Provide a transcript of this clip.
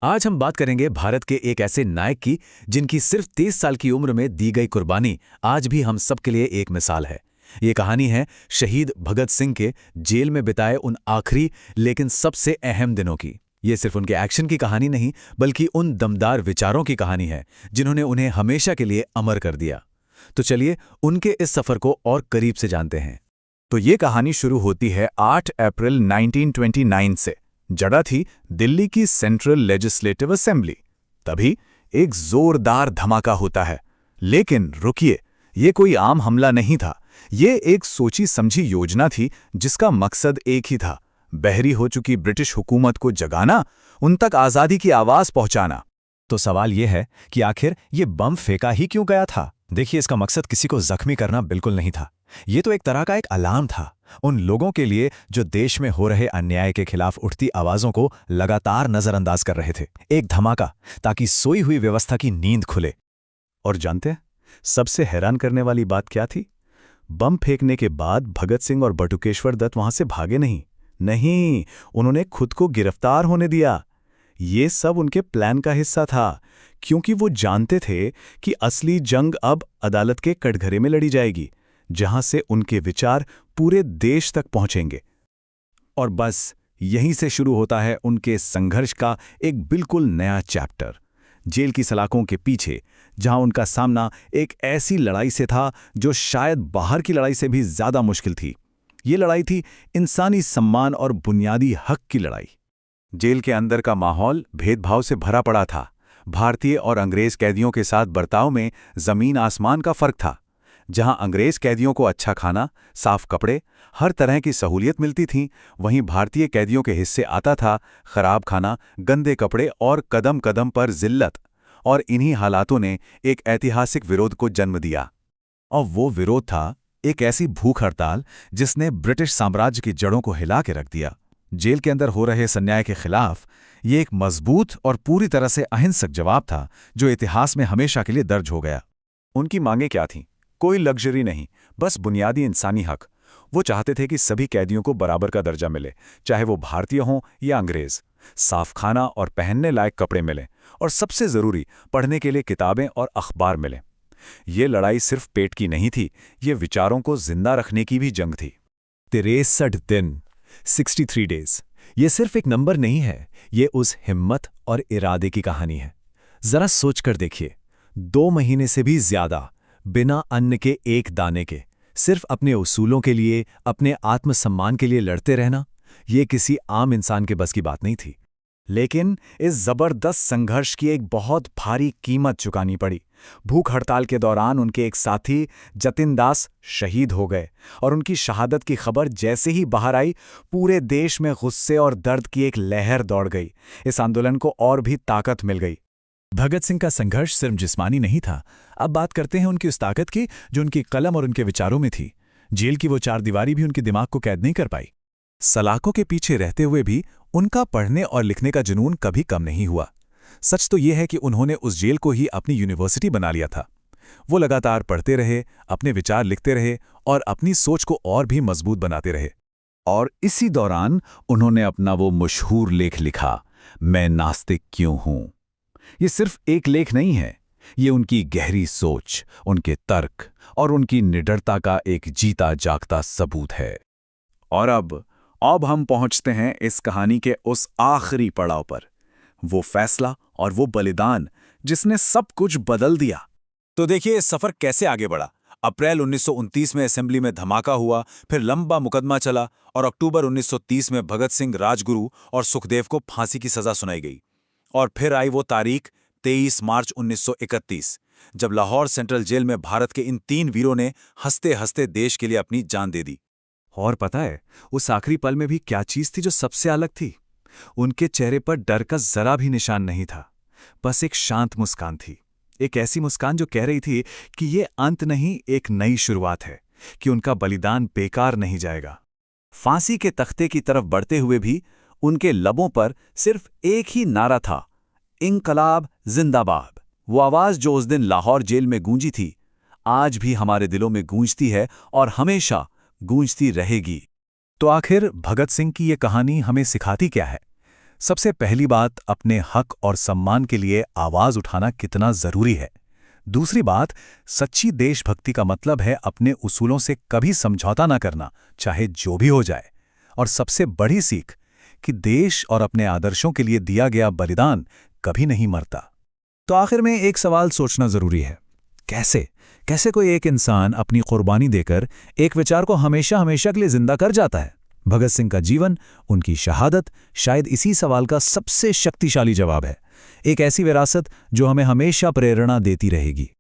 आज हम बात करेंगे भारत के एक ऐसे नायक की जिनकी सिर्फ 23 साल की उम्र में दी गई कुर्बानी आज भी हम सबके लिए एक मिसाल है। ये कहानी है शहीद भगत सिंह के जेल में बिताए उन आखिरी लेकिन सबसे अहम दिनों की। ये सिर्फ उनके एक्शन की कहानी नहीं बल्कि उन दमदार विचारों की कहानी है जिन्होंने उन्हें हमेशा के लिए अमर कर दिया। तो चलिए उनके इस सफर को और करीब से जानते हैं। तो ये कहानी शुरू होती है 8 अप्रैल 1929 से। जगह थी दिल्ली की सेंट्रल लेजिस्लेटिव असेंबली। तभी एक जोरदार धमाका होता है। लेकिन रुकिए, ये कोई आम हमला नहीं था। ये एक सोची समझी योजना थी जिसका मकसद एक ही था, बहरी हो चुकी ब्रिटिश हुकूमत को जगाना, उन तक आज़ादी की आवाज़ पहुंचाना। तो सवाल यह है कि आखिर ये बम फेंका ही क्यों गया था? देखिए, इसका मकसद किसी को जख्मी करना बिल्कुल नहीं था। ये तो एक तरह का एक अलार्म था उन लोगों के लिए जो देश में हो रहे अन्याय के खिलाफ उठती आवाजों को लगातार नजरअंदाज कर रहे थे। एक धमाका ताकि सोई हुई व्यवस्था की नींद खुले। और जानते हैं सबसे हैरान करने वाली बात क्या थी? बम फेंकने के बाद भगत सिंह और बटुकेश्वर दत्त वहां से भागे नहीं, उन्होंने खुद को गिरफ्तार होने दिया। ये सब उनके प्लान का हिस्सा था, क्योंकि वो जानते थे कि असली जंग अब अदालत के कटघरे में लड़ी जाएगी, जहां से उनके विचार पूरे देश तक पहुंचेंगे। और बस यहीं से शुरू होता है उनके संघर्ष का एक बिल्कुल नया चैप्टर। जेल की सलाखों के पीछे, जहां उनका सामना एक ऐसी लड़ाई से था जो शायद बाहर की लड़ाई से भी ज्यादा मुश्किल थी। ये लड़ाई थी इंसानी सम्मान और बुनियादी हक की लड़ाई। जेल के अंदर का माहौल भेदभाव से भरा पड़ा था। भारतीय और अंग्रेज कैदियों के साथ बर्ताव में जमीन आसमान का फर्क था। जहां अंग्रेज कैदियों को अच्छा खाना, साफ कपड़े, हर तरह की सहूलियत मिलती थी, वहीं भारतीय कैदियों के हिस्से आता था खराब खाना, गंदे कपड़े और कदम कदम पर जिल्लत। और इन्हीं हालातों ने एक ऐतिहासिक विरोध को जन्म दिया। और वो विरोध था एक ऐसी भूख हड़ताल जिसने ब्रिटिश साम्राज्य की जड़ों को हिला के रख दिया। जेल के अंदर हो रहे इस अन्याय के खिलाफ ये एक मजबूत और पूरी तरह से अहिंसक जवाब था जो इतिहास में हमेशा के लिए दर्ज हो गया। उनकी मांगें क्या थीं? कोई लग्जरी नहीं, बस बुनियादी इंसानी हक। वो चाहते थे कि सभी कैदियों को बराबर का दर्जा मिले, चाहे वो भारतीय हों या अंग्रेज। साफ खाना और पहनने लायक कपड़े मिलें, और सबसे जरूरी पढ़ने के लिए किताबें और अखबार मिलें। ये लड़ाई सिर्फ पेट की नहीं थी, ये विचारों को जिंदा रखने की भी जंग थी। 63 दिन, 63 डेज, ये सिर्फ एक नंबर नहीं है, ये उस हिम्मत और इरादे की कहानी है। जरा सोचकर देखिए, 2 महीने से भी ज्यादा बिना अन्न के एक दाने के, सिर्फ अपने उसूलों के लिए, अपने आत्मसम्मान के लिए लड़ते रहना, ये किसी आम इंसान के बस की बात नहीं थी। लेकिन इस जबरदस्त संघर्ष की एक बहुत भारी कीमत चुकानी पड़ी। भूख हड़ताल के दौरान उनके एक साथी जतिन दास शहीद हो गए, और उनकी शहादत की खबर जैसे ही बाहर आई, पूरे देश में गुस्से और दर्द की एक लहर दौड़ गई। इस आंदोलन को और भी ताकत मिल गई। भगत सिंह का संघर्ष सिर्फ जिस्मानी नहीं था। अब बात करते हैं उनकी उस ताकत की जो उनकी कलम और उनके विचारों में थी। जेल की वो 4 दीवारी भी उनके दिमाग को कैद नहीं कर पाई। सलाखों के पीछे रहते हुए भी उनका पढ़ने और लिखने का जुनून कभी कम नहीं हुआ। सच तो यह है कि उन्होंने उस जेल को ही अपनी यूनिवर्सिटी बना लिया था। वो लगातार पढ़ते रहे, अपने विचार लिखते रहे और अपनी सोच को और भी मजबूत बनाते रहे। और इसी दौरान उन्होंने अपना वो मशहूर लेख लिखा, मैं नास्तिक क्यों हूं। ये सिर्फ एक लेख नहीं है, ये उनकी गहरी सोच, उनके तर्क और उनकी निडरता का एक जीता जागता सबूत है। और अब हम पहुंचते हैं इस कहानी के उस आखिरी पड़ाव पर, वो फैसला और वो बलिदान जिसने सब कुछ बदल दिया। तो देखिए इस सफर कैसे आगे बढ़ा। अप्रैल 1929 में असेंबली में धमाका हुआ, फिर लंबा मुकदमा चला और अक्टूबर 1930 में भगत सिंह, राजगुरु और सुखदेव को फांसी की सजा सुनाई गई। और फिर आई वो तारीख 23 मार्च 1931, जब लाहौर सेंट्रल जेल में भारत के इन 3 वीरों ने हंसते हंसते देश के लिए अपनी जान दे दी। और पता है उस आखिरी पल में भी क्या चीज थी जो सबसे अलग थी? उनके चेहरे पर डर का जरा भी निशान नहीं था, बस एक शांत मुस्कान थी। एक ऐसी मुस्कान जो कह रही थी कि ये अंत नहीं, एक नई शुरुआत है, कि उनका बलिदान बेकार नहीं जाएगा। फांसी के तख्ते की तरफ बढ़ते हुए भी उनके लबों पर सिर्फ एक ही नारा था, इंकलाब जिंदाबाद। वो आवाज जो उस दिन लाहौर जेल में गूंजी थी, आज भी हमारे दिलों में गूंजती है और हमेशा गूंजती रहेगी। तो आखिर भगत सिंह की ये कहानी हमें सिखाती क्या है? सबसे पहली बात, अपने हक और सम्मान के लिए आवाज उठाना कितना जरूरी है। दूसरी बात, सच्ची देशभक्ति का मतलब है अपने उसूलों से कभी समझौता ना करना, चाहे जो भी हो जाए। और सबसे बड़ी सीख कि देश और अपने आदर्शों के लिए दिया गया बलिदान कभी नहीं मरता। तो आखिर में एक सवाल सोचना जरूरी है, कैसे कोई एक इंसान अपनी कुर्बानी देकर एक विचार को हमेशा हमेशा के लिए जिंदा कर जाता है? भगत सिंह का जीवन, उनकी शहादत शायद इसी सवाल का सबसे शक्तिशाली जवाब है। एक ऐसी विरासत जो हमें हमेशा प्रेरणा देती रहेगी।